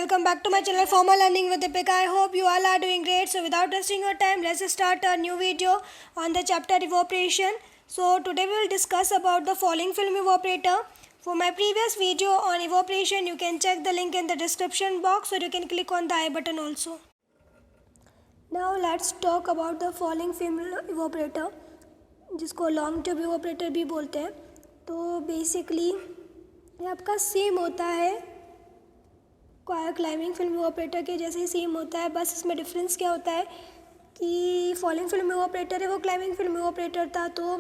welcome back to my channel Formal Learning with Deepika. I hope you all are doing great. So without wasting your time, let's start a new video on the chapter evaporation. So today we will discuss about the falling film evaporator. For my previous video on evaporation, you can check the link in the description box, or you can click on the I button also. Now let's talk about the falling film evaporator, जिसको long tube evaporator भी बोलते हैं. तो basically ये आपका same होता है climbing film evaporator के जैसे ही सेम होता है. बस इसमें डिफरेंस क्या होता है कि फॉलिंग फिल्म इवापोरेटर है वो क्लाइंबिंग फिल्म इवापोरेटर था, तो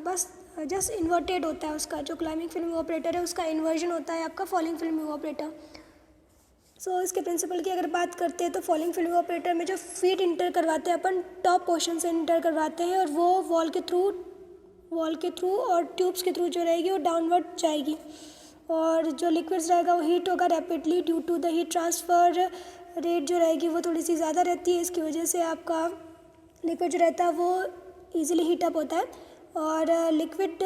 बस जस्ट इन्वर्टेड होता है उसका. जो क्लाइंबिंग फिल्म इवापोरेटर है उसका इन्वर्जन होता है आपका फॉलिंग फिल्म इवापोरेटर. सो इसके प्रिंसिपल की अगर बात करते हैं तो फॉलिंग फिल्म इवापोरेटर में जो फीड इंटर करवाते हैं अपन टॉप पोर्शन से इंटर करवाते हैं, और वो वॉल के थ्रू और ट्यूब्स के थ्रू जो रहेगी वो डाउनवर्ड जाएगी, और जो लिक्विड्स रहेगा वो हीट होगा rapidly due to the heat transfer rate जो रहेगी वो थोड़ी सी ज़्यादा रहती है. इसकी वजह से आपका लिक्विड जो रहता है वो ईजिली हीटअप होता है, और liquid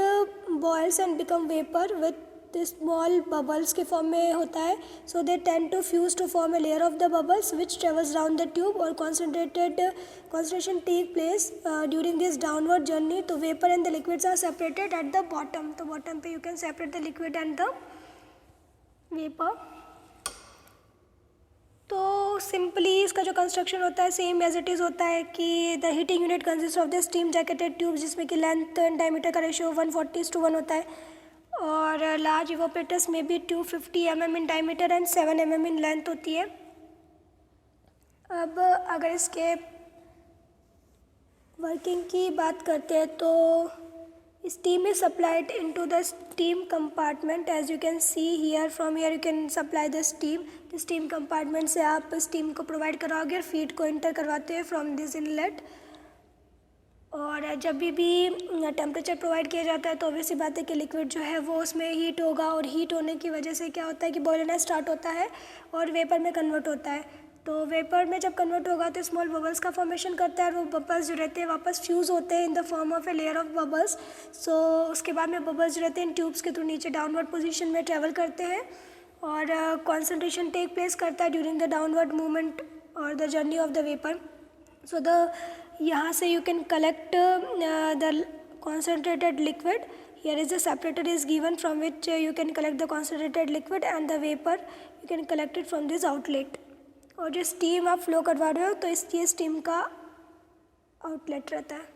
boils and become vapour with small bubbles के फॉर्म में होता है. So they tend to fuse to form a layer of the bubbles which travels down the tube, और concentration take place during this downward journey. तो vapour and the liquids are separated at the bottom. तो bottom पे you can separate the liquid and the vapour. तो simply इसका जो construction होता है same as it is होता है कि the heating unit consist of the steam jacketed tube, जिसमें कि लेंथ एंड डायमीटर का रेशियो 140:1 होता है, और लार्ज इवापोरेटर्स में भी 250 mm in diameter and 7 mm in length होती है. अब अगर इसके वर्किंग की बात करते हैं तो steam is supplied into the steam compartment. As you can see here, from here you can supply the steam. The steam compartment से आप steam को provide कराओगे और feed को enter करवाते हैं from this inlet. और जब भी टेम्परेचर प्रोवाइड किया जाता है तो ऑब्वियसली बात है कि लिक्विड जो है वो उसमें हीट होगा, और हीट होने की वजह से क्या होता है कि बॉयल होना स्टार्ट होता है और वेपर में कन्वर्ट होता है. तो वेपर में जब कन्वर्ट होगा तो स्मॉल बबल्स का फॉर्मेशन करता है, और वो बबल्स जो रहते हैं वापस फ्यूज़ होते हैं in the form of a layer of bubbles. So उसके बाद में बबल्स जो रहते हैं इन ट्यूब्स के थ्रू नीचे डाउनवर्ड पोजीशन में ट्रैवल करते हैं, और कॉन्सेंट्रेशन टेक प्लेस करता है ड्यूरिंग द डाउनवर्ड मूवमेंट और the journey of the vapour. So यहाँ से you can collect the concentrated liquid. Here is the separator is given from which you can collect the concentrated liquid, and the vapor you can collect it from this outlet. और जो steam आप flow करवा रहे हो तो ये steam का outlet रहता है.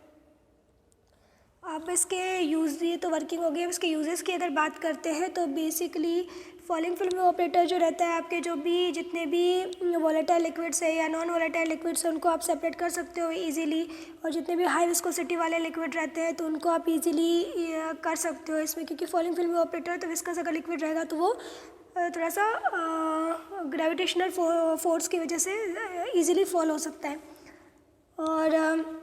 आप इसके यूज़ ये तो वर्किंग हो गई. अब इसके यूजेस की अगर बात करते हैं तो बेसिकली फॉलिंग फिल्म इवापोरेटर जो रहता है आपके जो भी जितने भी वोलेटाइल लिक्विड्स है या नॉन वोलेटाइल लिक्विड्स हैं उनको आप सेपरेट कर सकते हो इजीली, और जितने भी हाई विस्कोसिटी वाले लिक्विड रहते हैं तो उनको आप इजीली कर सकते हो इसमें, क्योंकि फॉलिंग फिल्म इवापोरेटर तो विस्कस अगर लिक्विड रहेगा तो वो थोड़ा सा ग्रेविटेशनल फोर्स की वजह से ईजिली फॉल हो सकता है. और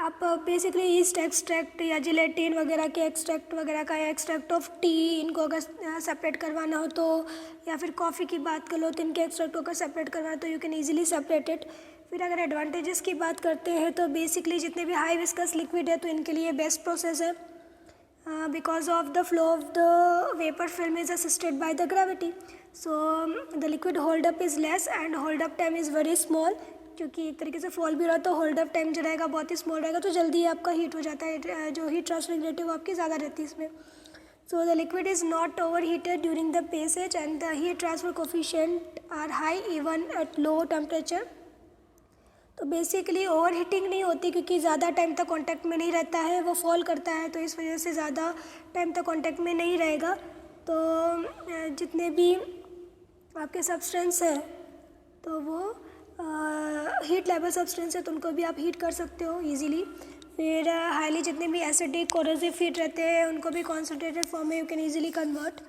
आप बेसिकली ईस्ट एक्सट्रैक्ट या जिलेटिन वगैरह के एक्सट्रैक्ट वगैरह का, या एक्सट्रैक्ट ऑफ टी, इनको अगर सेपरेट करवाना हो तो, या फिर कॉफ़ी की बात कर लो तो इनके एक्सट्रैक्ट को अगर सेपरेट करवाना तो you can easily separate it. फिर अगर एडवांटेजेस की बात करते हैं तो बेसिकली जितने भी हाई विस्कस लिक्विड है तो इनके लिए बेस्ट प्रोसेस है, because of the flow of the vapour film is assisted by the gravity. So the liquid hold up is less and hold up time is very small, क्योंकि एक तरीके से fall भी रहा तो होल्ड अप टाइम जो रहेगा बहुत ही स्मॉल रहेगा, तो जल्दी आपका हीट हो जाता है. जो हीट ट्रांसफर रेट है वो आपकी ज़्यादा रहती है इसमें. So the liquid is not over heated during the passage, and the heat transfer coefficient are high even at low temperature. तो बेसिकली ओवर हीटिंग नहीं होती क्योंकि ज़्यादा टाइम तक कॉन्टैक्ट में नहीं रहता है, वो फॉल करता है, तो इस वजह से ज़्यादा टाइम तक कॉन्टैक्ट में नहीं रहेगा. तो जितने भी आपके सब्सटेंस हैं तो वो हीट लेवल सब्सटेंस है तो उनको भी आप हीट कर सकते हो इजीली. फिर हाईली जितने भी एसिडिक कोरोसिव हीट रहते हैं उनको भी कॉन्सेंट्रेटेड फॉर्म में यू कैन इजीली कन्वर्ट.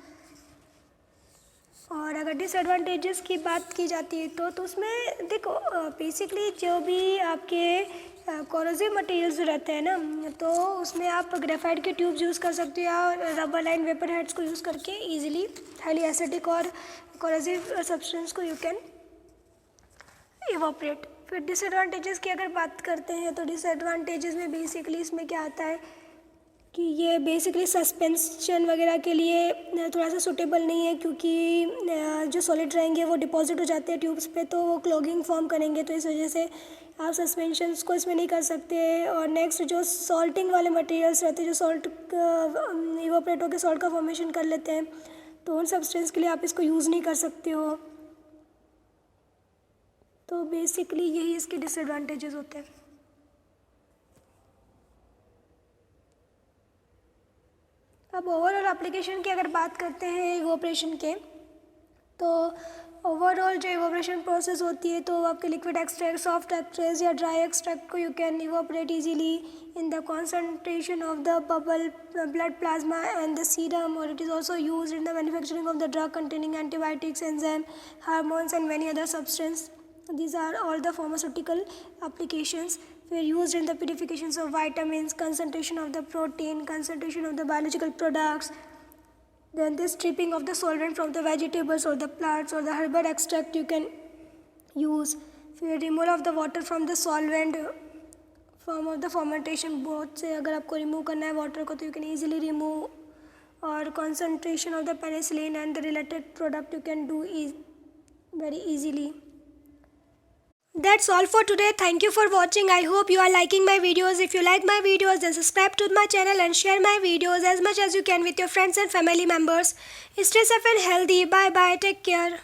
और अगर डिसएडवांटेजेस की बात की जाती है तो उसमें देखो बेसिकली जो भी आपके कोरोसिव मटेरियल्स रहते हैं ना, तो उसमें आप ग्रेफाइट के ट्यूब्स यूज़ कर सकते हो या रबर लाइन वेपर हेड्स को यूज़ करके इजीली हाईली एसिडिक और कोरोसिव सब्सटेंस को यू कैन इवापोरेट. फिर डिसएडवांटेजेस की अगर बात करते हैं तो डिसएडवांटेजेस में बेसिकली इसमें क्या आता है कि ये बेसिकली सस्पेंशन वगैरह के लिए थोड़ा सा सूटेबल नहीं है, क्योंकि जो सॉलिड रहेंगे वो डिपॉजिट हो जाते हैं ट्यूब्स पे, तो वो क्लॉगिंग फॉर्म करेंगे, तो इस वजह से आप सस्पेंशंस को इसमें नहीं कर सकते। और नेक्स्ट जो सॉल्टिंग वाले मटेरियल्स रहते हैं, जो सॉल्ट इवापोरेट होकर सॉल्ट का फॉर्मेशन कर लेते हैं, तो उन सब्सटेंस के लिए आप इसको यूज़ नहीं कर सकते हो। तो बेसिकली यही इसके डिसएडवांटेजेस होते हैं। अब ओवरऑल एप्लीकेशन की अगर बात करते हैं इवोपरेशन के, तो ओवरऑल जो इवोपरेशन प्रोसेस होती है, तो आपके लिक्विड एक्सट्रैक्ट, सॉफ्ट एक्सट्रैक्ट या ड्राई एक्सट्रैक्ट को you can evaporate easily in the concentration of the bubble blood plasma and the serum, or it is also used in the manufacturing of the drug containing antibiotics, enzyme, hormones and many other substances. These are all the pharmaceutical applications. Were used in the purifications of vitamins, concentration of the protein, concentration of the biological products. Then the stripping of the solvent from the vegetables or the plants or the herbal extract you can use. फिर removal of the water from the solvent, form of the fermentation both से अगर आपको remove करना है water को, तो you can easily remove. और concentration of the penicillin and the related product you can do very easily. That's all for today. Thank you for watching. I hope you are liking my videos. If you like my videos, then subscribe to my channel and share my videos as much as you can with your friends and family members. Stay safe and healthy. Bye bye. Take care.